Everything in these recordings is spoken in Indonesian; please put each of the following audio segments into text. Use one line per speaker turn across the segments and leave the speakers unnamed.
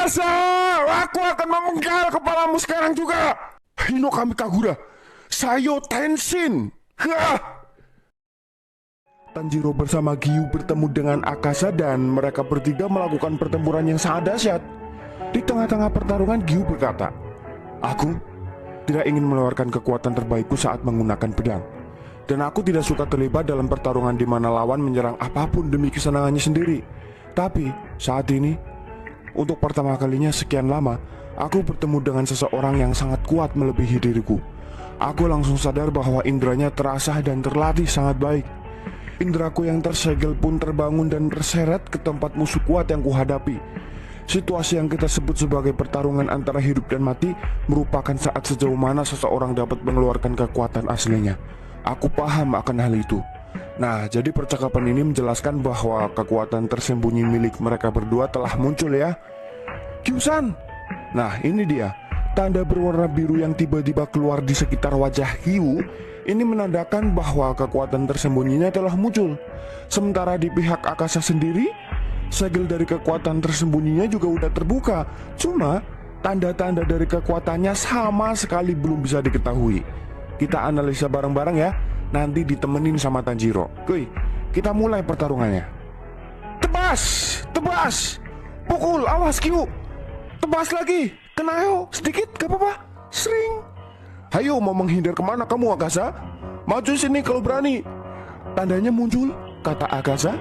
Akasa, aku akan memenggal kepalamu sekarang juga. Hino Kami Kagura, Sayo Tenshin. Hah! Tanjiro bersama Gyu bertemu dengan Akasa dan mereka bertiga melakukan pertempuran yang sangat dahsyat. Di tengah-tengah pertarungan, Gyu berkata, "Aku tidak ingin mengeluarkan kekuatan terbaikku saat menggunakan pedang. Dan aku tidak suka terlibat dalam pertarungan di mana lawan menyerang apapun demi kesenangannya sendiri. Tapi saat ini, untuk pertama kalinya sekian lama, aku bertemu dengan seseorang yang sangat kuat melebihi diriku. Aku langsung sadar bahwa indranya terasah dan terlatih sangat baik. Indraku yang tersegel pun terbangun dan terseret ke tempat musuh kuat yang kuhadapi. Situasi yang kita sebut sebagai pertarungan antara hidup dan mati merupakan saat sejauh mana seseorang dapat mengeluarkan kekuatan aslinya. Aku paham akan hal itu." Nah, jadi percakapan ini menjelaskan bahwa kekuatan tersembunyi milik mereka berdua telah muncul ya. Kyusan. Nah, ini dia. Tanda berwarna biru yang tiba-tiba keluar di sekitar wajah Gyu. Ini menandakan bahwa kekuatan tersembunyinya telah muncul. Sementara di pihak Akasa sendiri, segel dari kekuatan tersembunyinya juga udah terbuka. Cuma, tanda-tanda dari kekuatannya sama sekali belum bisa diketahui. Kita analisa bareng-bareng ya. Nanti ditemenin sama Tanjiro. Kuy, kita mulai pertarungannya. Tebas, tebas, pukul, awas Gyu. Tebas lagi, kena yo, sedikit, gak apa-apa. Sering. Hayo, mau menghindar kemana kamu Akasa? Maju sini kalau berani. Tandanya muncul, kata Akasa.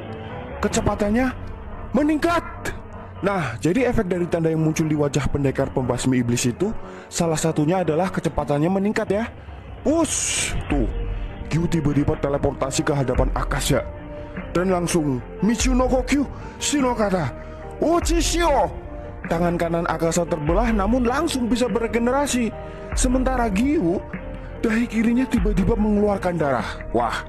Kecepatannya meningkat. Nah, jadi efek dari tanda yang muncul di wajah pendekar pembasmi iblis itu, salah satunya adalah kecepatannya meningkat ya. Push, tuh. Gyu tiba-tiba teleportasi ke hadapan Akasa dan langsung Michu no Kokyu Shinokata Uchishio. Tangan kanan Akasa terbelah namun langsung bisa beregenerasi. Sementara Gyu, dahi kirinya tiba-tiba mengeluarkan darah. Wah,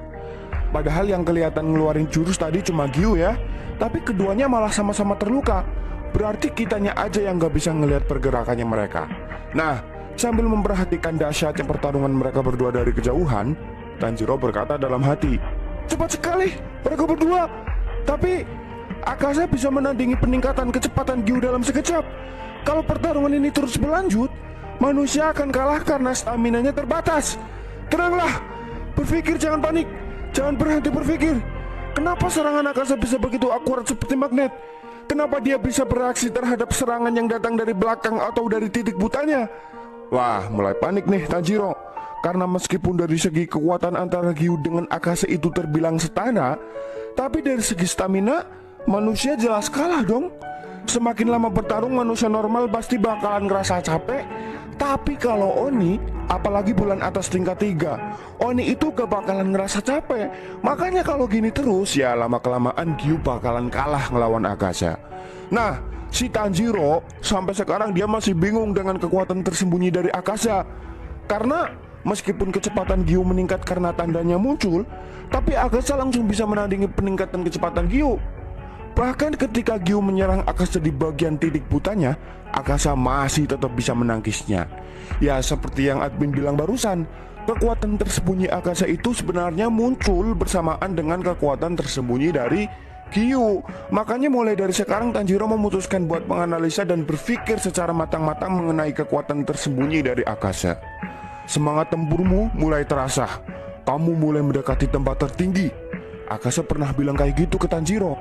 padahal yang kelihatan ngeluarin jurus tadi cuma Gyu ya, tapi keduanya malah sama-sama terluka. Berarti kitanya aja yang gak bisa ngelihat pergerakannya mereka. Nah, sambil memperhatikan dahsyatnya pertarungan mereka berdua dari kejauhan, Tanjiro berkata dalam hati, "Cepat sekali mereka berdua. Tapi Akasa bisa menandingi peningkatan kecepatan Gyu dalam sekejap. Kalau pertarungan ini terus berlanjut, manusia akan kalah karena staminanya terbatas. Tenanglah, berpikir jangan panik, jangan berhenti berpikir. Kenapa serangan Akasa bisa begitu akurat seperti magnet? Kenapa dia bisa bereaksi terhadap serangan yang datang dari belakang atau dari titik butanya?" Wah, mulai panik nih Tanjiro. Karena meskipun dari segi kekuatan antara Gyu dengan Akasa itu terbilang setara, tapi dari segi stamina, manusia jelas kalah dong. Semakin lama bertarung, manusia normal pasti bakalan ngerasa capek. Tapi kalau Oni, apalagi bulan atas tingkat 3, Oni itu gak bakalan ngerasa capek. Makanya kalau gini terus, ya lama-kelamaan Gyu bakalan kalah ngelawan Akasa. Nah, si Tanjiro sampai sekarang dia masih bingung dengan kekuatan tersembunyi dari Akasa. Karena meskipun kecepatan Gyu meningkat karena tandanya muncul, tapi Akasa langsung bisa menandingi peningkatan kecepatan Gyu. Bahkan ketika Gyu menyerang Akasa di bagian titik butanya, Akasa masih tetap bisa menangkisnya. Ya seperti yang admin bilang barusan, kekuatan tersembunyi Akasa itu sebenarnya muncul bersamaan dengan kekuatan tersembunyi dari Gyu. Makanya mulai dari sekarang Tanjiro memutuskan buat menganalisa dan berpikir secara matang-matang mengenai kekuatan tersembunyi dari Akasa. Semangat tempurmu mulai terasa. Kamu mulai mendekati tempat tertinggi. Akasa pernah bilang kayak gitu ke Tanjiro.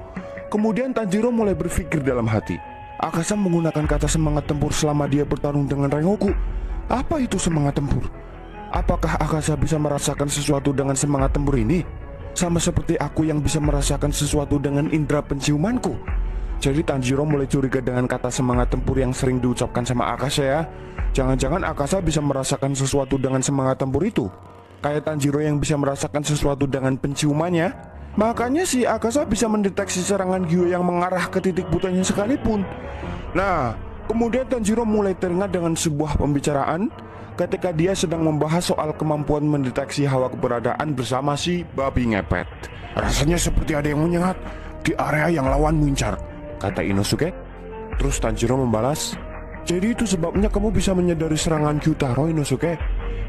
Kemudian Tanjiro mulai berpikir dalam hati. Akasa menggunakan kata semangat tempur selama dia bertarung dengan Rengoku. Apa itu semangat tempur? Apakah Akasa bisa merasakan sesuatu dengan semangat tempur ini? Sama seperti aku yang bisa merasakan sesuatu dengan indera penciumanku. Jadi Tanjiro mulai curiga dengan kata semangat tempur yang sering diucapkan sama Akasa ya. Jangan-jangan Akasa bisa merasakan sesuatu dengan semangat tempur itu, kayak Tanjiro yang bisa merasakan sesuatu dengan penciumannya. Makanya si Akasa bisa mendeteksi serangan Gyu yang mengarah ke titik butanya sekalipun. Nah, kemudian Tanjiro mulai teringat dengan sebuah pembicaraan ketika dia sedang membahas soal kemampuan mendeteksi hawa keberadaan bersama si babi ngepet. Rasanya seperti ada yang menyengat di area yang lawan mengincar, kata Inosuke. Terus Tanjiro membalas, "Jadi itu sebabnya kamu bisa menyadari serangan Gyutaro, Inosuke.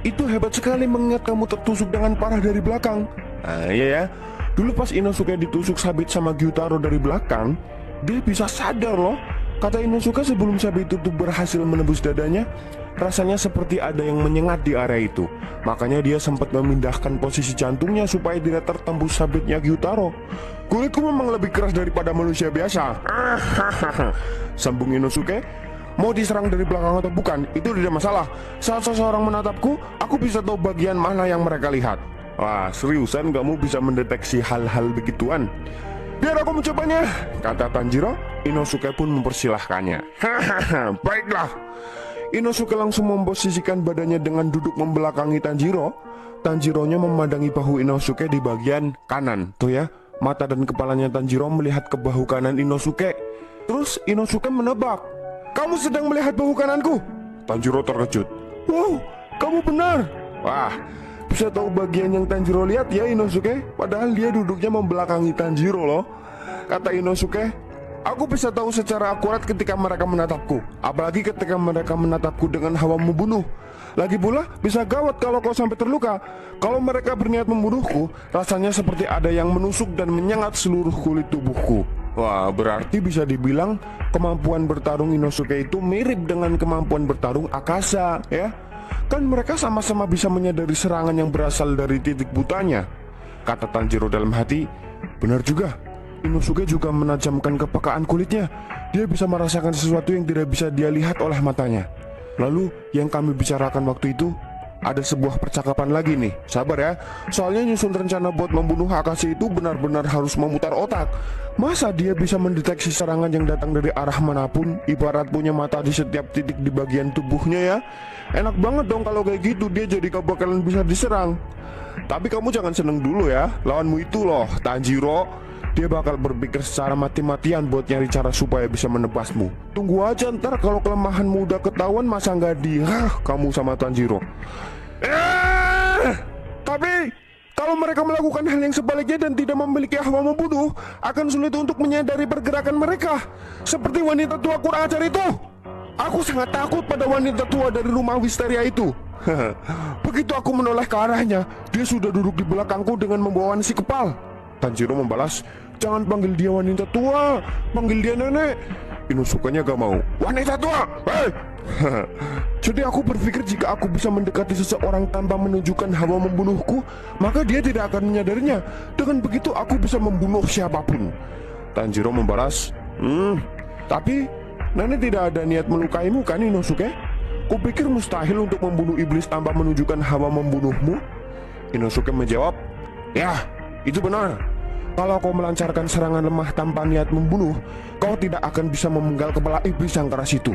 Itu hebat sekali mengingat kamu tertusuk dengan parah dari belakang." Nah, iya ya. Dulu pas Inosuke ditusuk sabit sama Gyutaro dari belakang, dia bisa sadar loh Kata Inosuke sebelum sabit itu berhasil menembus dadanya. Rasanya seperti ada yang menyengat di area itu. Makanya dia sempat memindahkan posisi jantungnya supaya tidak tertembus sabitnya Gyutaro. Kulitku memang lebih keras daripada manusia biasa. Sambung Inosuke. Mau diserang dari belakang atau bukan, itu tidak masalah. Saat seseorang menatapku, aku bisa tahu bagian mana yang mereka lihat. Wah, seriusan kamu bisa mendeteksi hal-hal begituan? Biar aku mencobanya, kata Tanjiro. Inosuke pun mempersilahkannya. Hahaha, baiklah. Inosuke langsung memposisikan badannya dengan duduk membelakangi Tanjiro. Tanjironya memandangi bahu Inosuke di bagian kanan. Tuh ya, mata dan kepalanya Tanjiro melihat ke bahu kanan Inosuke. Terus Inosuke menebak. Kamu sedang melihat bahu kananku? Tanjiro terkejut. Wow, kamu benar. Wah, bisa tahu bagian yang Tanjiro lihat ya Inosuke. Padahal dia duduknya membelakangi Tanjiro loh. Kata Inosuke, aku bisa tahu secara akurat ketika mereka menatapku. Apalagi ketika mereka menatapku dengan hawa membunuh. Lagi pula bisa gawat kalau kau sampai terluka. Kalau mereka berniat membunuhku, rasanya seperti ada yang menusuk dan menyengat seluruh kulit tubuhku. Wah, berarti bisa dibilang kemampuan bertarung Inosuke itu mirip dengan kemampuan bertarung Akaza, ya. Kan mereka sama-sama bisa menyadari serangan yang berasal dari titik butanya. Kata Tanjiro dalam hati, benar juga. Inosuke juga menajamkan kepekaan kulitnya. Dia bisa merasakan sesuatu yang tidak bisa dia lihat oleh matanya. Lalu yang kami bicarakan waktu itu, ada sebuah percakapan lagi nih. Sabar ya, soalnya nyusun rencana buat membunuh Akashi itu benar-benar harus memutar otak. Masa dia bisa mendeteksi serangan yang datang dari arah manapun, ibarat punya mata di setiap titik di bagian tubuhnya ya. Enak banget dong kalau kayak gitu, dia jadi gak bakalan bisa diserang. Tapi kamu jangan seneng dulu ya, lawanmu itu loh, Tanjiro. Dia bakal berpikir secara mati-matian buat nyari cara supaya bisa menebasmu. Tunggu aja ntar kalau kelemahanmu udah ketahuan, masa nggak kamu sama Tanjiro. Tapi kalau mereka melakukan hal yang sebaliknya dan tidak memiliki hawa membunuh, akan sulit untuk menyadari pergerakan mereka. Seperti wanita tua kurang ajar itu. Aku sangat takut pada wanita tua dari rumah Wisteria itu. Begitu aku menoleh ke arahnya, dia sudah duduk di belakangku dengan membawa nasi kepal. Tanjiro membalas, jangan panggil dia wanita tua, panggil dia nenek. Inosuke-nya gak mau. Wanita tua, hei! Jadi aku berpikir jika aku bisa mendekati seseorang tanpa menunjukkan hawa membunuhku, maka dia tidak akan menyadarinya. Dengan begitu aku bisa membunuh siapapun. Tanjiro membalas, tapi nenek tidak ada niat melukaimu kan Inosuke? Kupikir mustahil untuk membunuh iblis tanpa menunjukkan hawa membunuhmu. Inosuke menjawab, ya, itu benar. Kalau kau melancarkan serangan lemah tanpa niat membunuh, kau tidak akan bisa memenggal kepala iblis yang keras itu.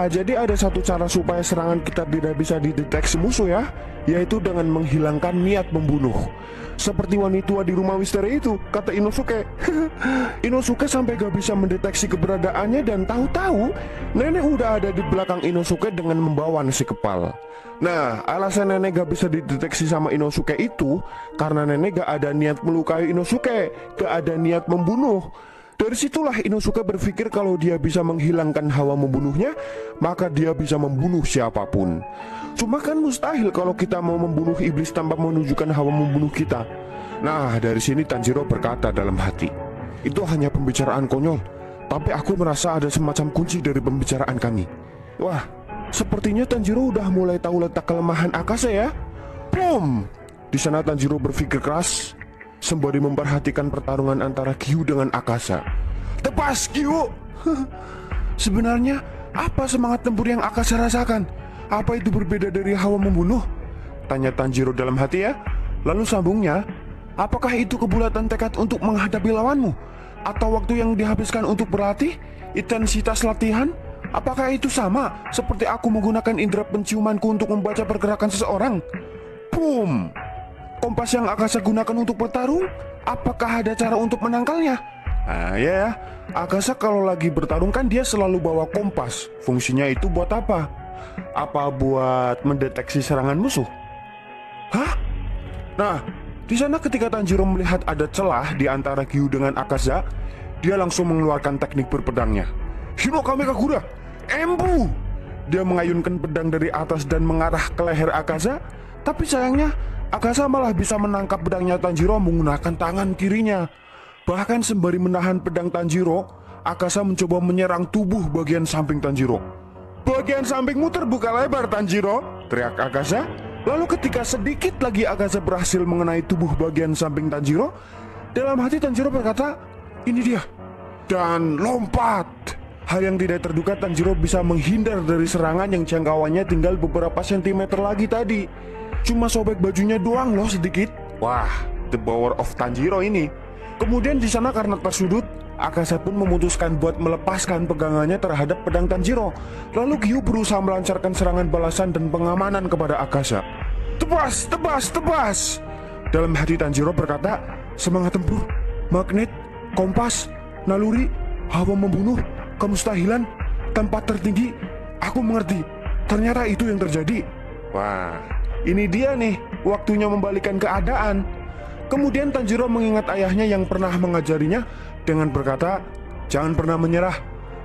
Jadi ada satu cara supaya serangan kita tidak bisa dideteksi musuh ya, yaitu dengan menghilangkan niat membunuh. Seperti wanita tua di rumah misteri itu, kata Inosuke. Inosuke sampai gak bisa mendeteksi keberadaannya dan tahu-tahu nenek udah ada di belakang Inosuke dengan membawa nasi kepal. Nah, alasan nenek gak bisa dideteksi sama Inosuke itu karena nenek gak ada niat melukai Inosuke, gak ada niat membunuh. Dari situlah Inosuke berpikir kalau dia bisa menghilangkan hawa membunuhnya, maka dia bisa membunuh siapapun. Cuma kan mustahil kalau kita mau membunuh iblis tanpa menunjukkan hawa membunuh kita. Nah, dari sini Tanjiro berkata dalam hati, itu hanya pembicaraan konyol, tapi aku merasa ada semacam kunci dari pembicaraan kami. Wah, sepertinya Tanjiro udah mulai tahu letak kelemahan Akaza ya. Boom! Di sana Tanjiro berpikir keras sembari memperhatikan pertarungan antara Gyu dengan Akaza. Tepas Gyu! Sebenarnya apa semangat tempur yang Akaza rasakan? Apa itu berbeda dari hawa membunuh? Tanya Tanjiro dalam hati ya. Lalu sambungnya, apakah itu kebulatan tekad untuk menghadapi lawanmu? Atau waktu yang dihabiskan untuk berlatih? Intensitas latihan? Apakah itu sama seperti aku menggunakan indera penciumanku untuk membaca pergerakan seseorang? Boom! Kompas yang Akaza gunakan untuk bertarung? Apakah ada cara untuk menangkalnya? Ya, Akaza kalau lagi bertarung kan dia selalu bawa kompas. Fungsinya itu buat apa? Apa buat mendeteksi serangan musuh? Hah? Nah, di sana ketika Tanjiro melihat ada celah di antara Gyu dengan Akaza, dia langsung mengeluarkan teknik berpedangnya. Hinokame Kagura, Embu! Dia mengayunkan pedang dari atas dan mengarah ke leher Akaza, tapi sayangnya Akaza malah bisa menangkap pedangnya Tanjiro menggunakan tangan kirinya. Bahkan sembari menahan pedang Tanjiro, Akasa mencoba menyerang tubuh bagian samping Tanjiro. "Bagian sampingmu terbuka lebar, Tanjiro!" teriak Akasa. Lalu ketika sedikit lagi Akasa berhasil mengenai tubuh bagian samping Tanjiro, dalam hati Tanjiro berkata, "Ini dia." Dan lompat. Hal yang tidak terduga, Tanjiro bisa menghindar dari serangan yang jangkauannya tinggal beberapa sentimeter lagi tadi. Cuma sobek bajunya doang loh sedikit. Wah, the power of Tanjiro ini. Kemudian di sana karena tersudut, Akasa pun memutuskan buat melepaskan pegangannya terhadap pedang Tanjiro. Lalu Gyu berusaha melancarkan serangan balasan dan pengamanan kepada Akasa. "Tebas, tebas, tebas!" Dalam hati Tanjiro berkata, "Semangat tempur, magnet, kompas, naluri, hawa membunuh, kemustahilan, tempat tertinggi. Aku mengerti. Ternyata itu yang terjadi." Wah, ini dia nih, waktunya membalikkan keadaan. Kemudian Tanjiro mengingat ayahnya yang pernah mengajarinya dengan berkata, "Jangan pernah menyerah.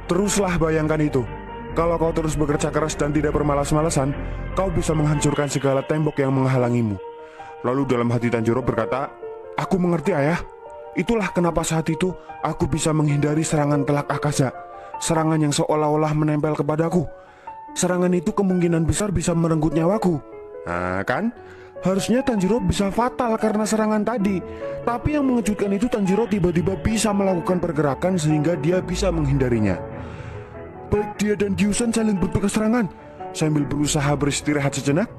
Teruslah bayangkan itu. Kalau kau terus bekerja keras dan tidak bermalas-malasan, kau bisa menghancurkan segala tembok yang menghalangimu." Lalu dalam hati Tanjiro berkata, "Aku mengerti, ayah. Itulah kenapa saat itu aku bisa menghindari serangan kelak Akasa. Serangan yang seolah-olah menempel kepadaku. Serangan itu kemungkinan besar bisa merenggut nyawaku." Nah kan, harusnya Tanjiro bisa fatal karena serangan tadi. Tapi yang mengejutkan itu Tanjiro tiba-tiba bisa melakukan pergerakan sehingga dia bisa menghindarinya. "Baik dia dan Gyusan saling bertukar serangan sambil berusaha beristirahat sejenak,"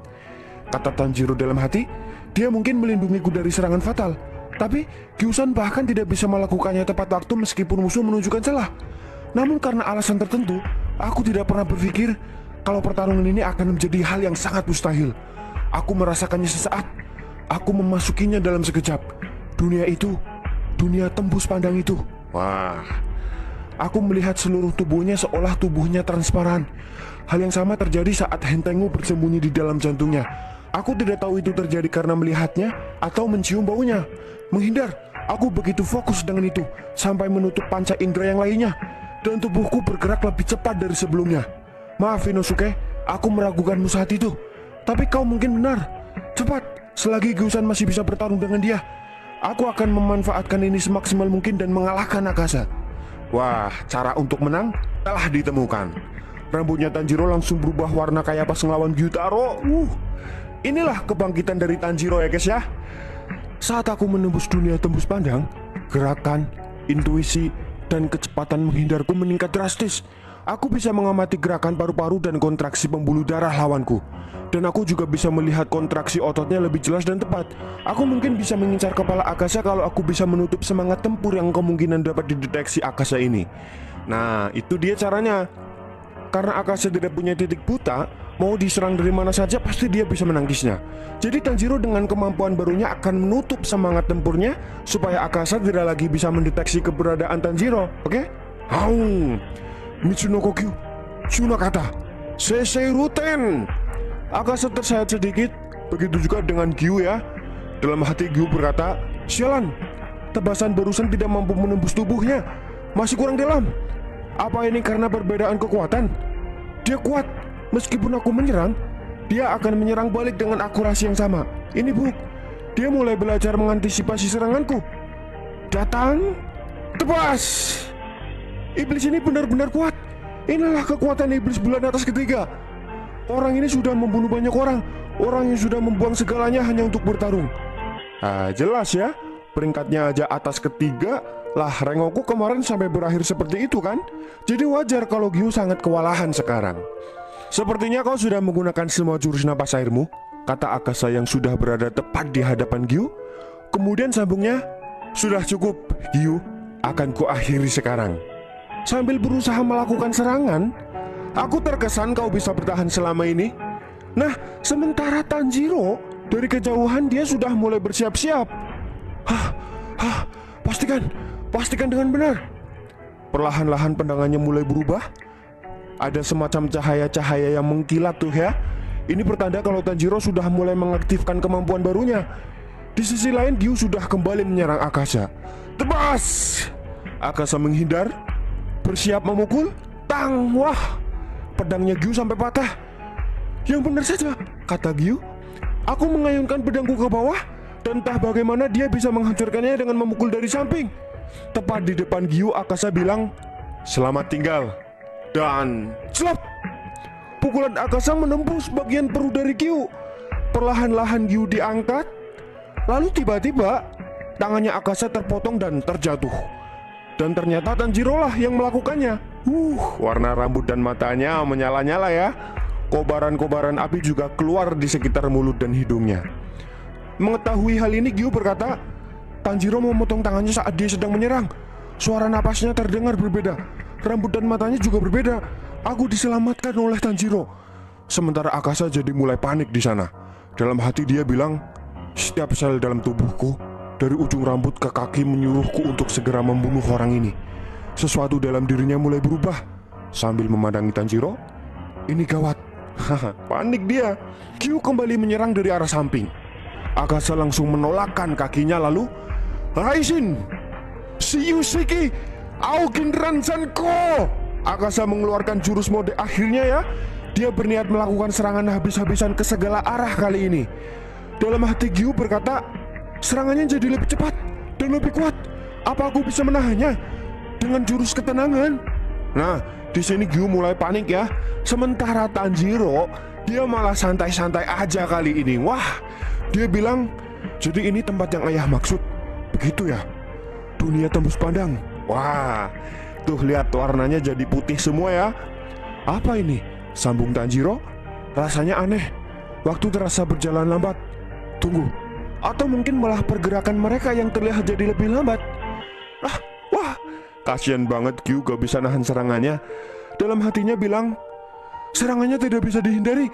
kata Tanjiro dalam hati. "Dia mungkin melindungiku dari serangan fatal, tapi Gyusan bahkan tidak bisa melakukannya tepat waktu meskipun musuh menunjukkan celah. Namun karena alasan tertentu, aku tidak pernah berpikir kalau pertarungan ini akan menjadi hal yang sangat mustahil. Aku merasakannya sesaat. Aku memasukinya dalam sekejap. Dunia itu, dunia tembus pandang itu." Wah, aku melihat seluruh tubuhnya seolah tubuhnya transparan. Hal yang sama terjadi saat Hentengu bersembunyi di dalam jantungnya. Aku tidak tahu itu terjadi karena melihatnya atau mencium baunya. Menghindar, aku begitu fokus dengan itu sampai menutup panca indera yang lainnya. Dan tubuhku bergerak lebih cepat dari sebelumnya. "Maaf Inosuke, aku meragukanmu saat itu. Tapi kau mungkin benar. Cepat, selagi Gyusan masih bisa bertarung dengan dia, aku akan memanfaatkan ini semaksimal mungkin dan mengalahkan Akasa." Wah, cara untuk menang telah ditemukan. Rambutnya Tanjiro langsung berubah warna kayak pas ngelawan Gyutaro. Inilah kebangkitan dari Tanjiro ya guys ya. Saat aku menembus dunia tembus pandang, gerakan, intuisi, dan kecepatan menghindarku meningkat drastis. Aku bisa mengamati gerakan paru-paru dan kontraksi pembuluh darah lawanku. Dan aku juga bisa melihat kontraksi ototnya lebih jelas dan tepat. Aku mungkin bisa mengincar kepala Akasa kalau aku bisa menutup semangat tempur yang kemungkinan dapat dideteksi Akasa ini. Nah, itu dia caranya. Karena Akasa tidak punya titik buta, mau diserang dari mana saja pasti dia bisa menangkisnya. Jadi Tanjiro dengan kemampuan barunya akan menutup semangat tempurnya supaya Akasa tidak lagi bisa mendeteksi keberadaan Tanjiro. Oke? Haung Mitsunoko Kyu Tsunakata Seseiruten. Akasa tersayat sedikit. Begitu juga dengan Gyu ya. Dalam hati Gyu berkata, "Sialan, tebasan barusan tidak mampu menembus tubuhnya. Masih kurang dalam. Apa ini karena perbedaan kekuatan? Dia kuat. Meskipun aku menyerang, dia akan menyerang balik dengan akurasi yang sama. Ini buk. Dia mulai belajar mengantisipasi seranganku. Datang, tebas. Iblis ini benar-benar kuat. Inilah kekuatan iblis bulan atas ketiga. Orang ini sudah membunuh banyak orang. Orang yang sudah membuang segalanya hanya untuk bertarung." Jelas ya, peringkatnya aja atas ketiga. Lah Rengoku kemarin sampai berakhir seperti itu kan. Jadi wajar kalau Gyu sangat kewalahan sekarang. "Sepertinya kau sudah menggunakan semua jurus napas airmu," kata Akasa yang sudah berada tepat di hadapan Gyu. Kemudian sambungnya, "Sudah cukup Gyu, akan kuakhiri sekarang." Sambil berusaha melakukan serangan, "Aku terkesan kau bisa bertahan selama ini." Nah, sementara Tanjiro dari kejauhan dia sudah mulai bersiap-siap. Pastikan dengan benar." Perlahan-lahan pandangannya mulai berubah. Ada semacam cahaya-cahaya yang mengkilat tuh ya. Ini pertanda kalau Tanjiro sudah mulai mengaktifkan kemampuan barunya. Di sisi lain Gyu sudah kembali menyerang Akasa. Tebas! Akasa menghindar, bersiap memukul. Tang! Wah! Pedangnya Gyu sampai patah. "Yang benar saja," kata Gyu. "Aku mengayunkan pedangku ke bawah, dan entah bagaimana dia bisa menghancurkannya dengan memukul dari samping." Tepat di depan Gyu, Akasa bilang, Selamat tinggal. Dan celap! Pukulan Akasa menembus bagian perut dari Gyu. Perlahan-lahan Gyu diangkat. Lalu tiba-tiba tangannya Akasa terpotong dan terjatuh. Dan ternyata Tanjiro lah yang melakukannya. Warna rambut dan matanya menyala-nyala ya. Kobaran-kobaran api juga keluar di sekitar mulut dan hidungnya. Mengetahui hal ini, Gyu berkata, Tanjiro memotong tangannya saat dia sedang menyerang. Suara napasnya terdengar berbeda. Rambut dan matanya juga berbeda. Aku diselamatkan oleh Tanjiro. Sementara Akasa jadi mulai panik di sana. Dalam hati dia bilang, setiap sel dalam tubuhku, dari ujung rambut ke kaki menyuruhku untuk segera membunuh orang ini. Sesuatu dalam dirinya mulai berubah. Sambil memandangi Tanjiro, ini gawat. Panik dia. Gyu kembali menyerang dari arah samping. Akasa langsung menolakkan kakinya lalu, Raishin, Shiyushiki, Aokin Ranzanko. Akasa mengeluarkan jurus mode akhirnya ya. Dia berniat melakukan serangan habis-habisan ke segala arah kali ini. Dalam hati Gyu berkata, serangannya jadi lebih cepat dan lebih kuat. Apa aku bisa menahannya dengan jurus ketenangan? Nah, di sini Gyu mulai panik ya. Sementara Tanjiro, dia malah santai-santai aja kali ini. Wah, dia bilang, jadi ini tempat yang ayah maksud. Begitu ya, dunia tembus pandang. Wah, tuh lihat warnanya jadi putih semua ya. Apa ini? Sambung Tanjiro. Rasanya aneh. Waktu terasa berjalan lambat. Tunggu, atau mungkin malah pergerakan mereka yang terlihat jadi lebih lambat. Wah, kasian banget Gyu gak bisa nahan serangannya. Dalam hatinya bilang, serangannya tidak bisa dihindari.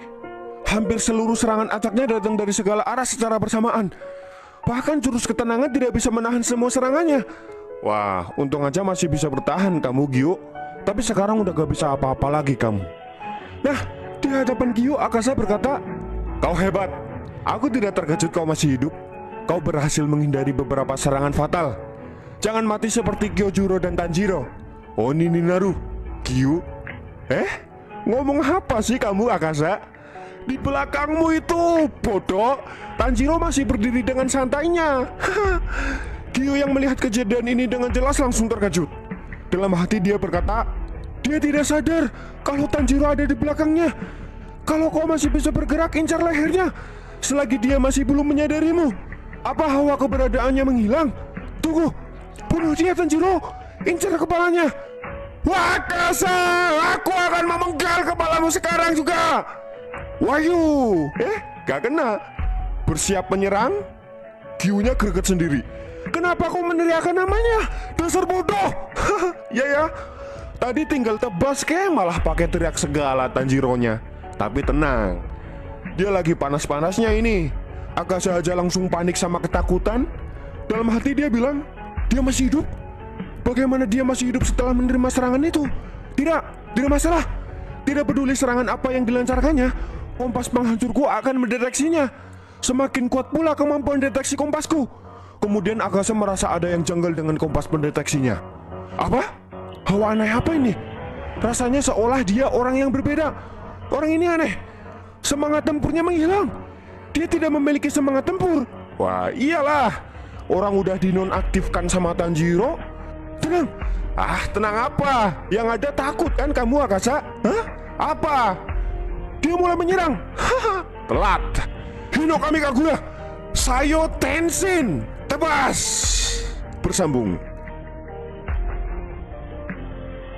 Hampir seluruh serangan acaknya datang dari segala arah secara bersamaan. Bahkan jurus ketenangan tidak bisa menahan semua serangannya. Wah, untung aja masih bisa bertahan kamu Gyu. Tapi sekarang udah gak bisa apa-apa lagi kamu. Nah, di hadapan Gyu, Akasa berkata, kau hebat. Aku tidak terkejut kau masih hidup. Kau berhasil menghindari beberapa serangan fatal. Jangan mati seperti Kyojuro dan Tanjiro. Oni Ninaru. Gyu? Ngomong apa sih kamu Akasa? Di belakangmu itu, bodoh. Tanjiro masih berdiri dengan santainya. Gyu yang melihat kejadian ini dengan jelas langsung terkejut. Dalam hati dia berkata, dia tidak sadar kalau Tanjiro ada di belakangnya. Kalau kau masih bisa bergerak, incar lehernya. Selagi dia masih belum menyadarimu. Apa hawa keberadaannya menghilang? Tunggu, bunuh dia Tanjiro. Incar kepalanya. Wakasa, aku akan memenggal kepalamu sekarang juga. Wahyu, gak kena. Bersiap menyerang. Gyu-nya greget sendiri. Kenapa kau meneriakkan namanya? Dasar bodoh. Ya, tadi tinggal tebas malah pakai teriak segala Tanjiro-nya. Tapi tenang, dia lagi panas-panasnya ini. Akasa aja langsung panik sama ketakutan. Dalam hati dia bilang, dia masih hidup. Bagaimana dia masih hidup setelah menerima serangan itu? Tidak masalah. Tidak peduli serangan apa yang dilancarkannya, kompas penghancurku akan mendeteksinya. Semakin kuat pula kemampuan deteksi kompasku. Kemudian Akasa merasa ada yang janggal dengan kompas pendeteksinya. Apa? Hawa aneh apa ini? Rasanya seolah dia orang yang berbeda. Orang ini aneh. Semangat tempurnya menghilang. Dia tidak memiliki semangat tempur. Wah, iyalah. Orang udah dinonaktifkan sama Tanjiro. Tenang. Tenang apa? Yang ada takut kan kamu Akasa? Apa? Dia mulai menyerang. Telat. Hino kami Kaguya. Sayo Tenshin. Tebas. Bersambung.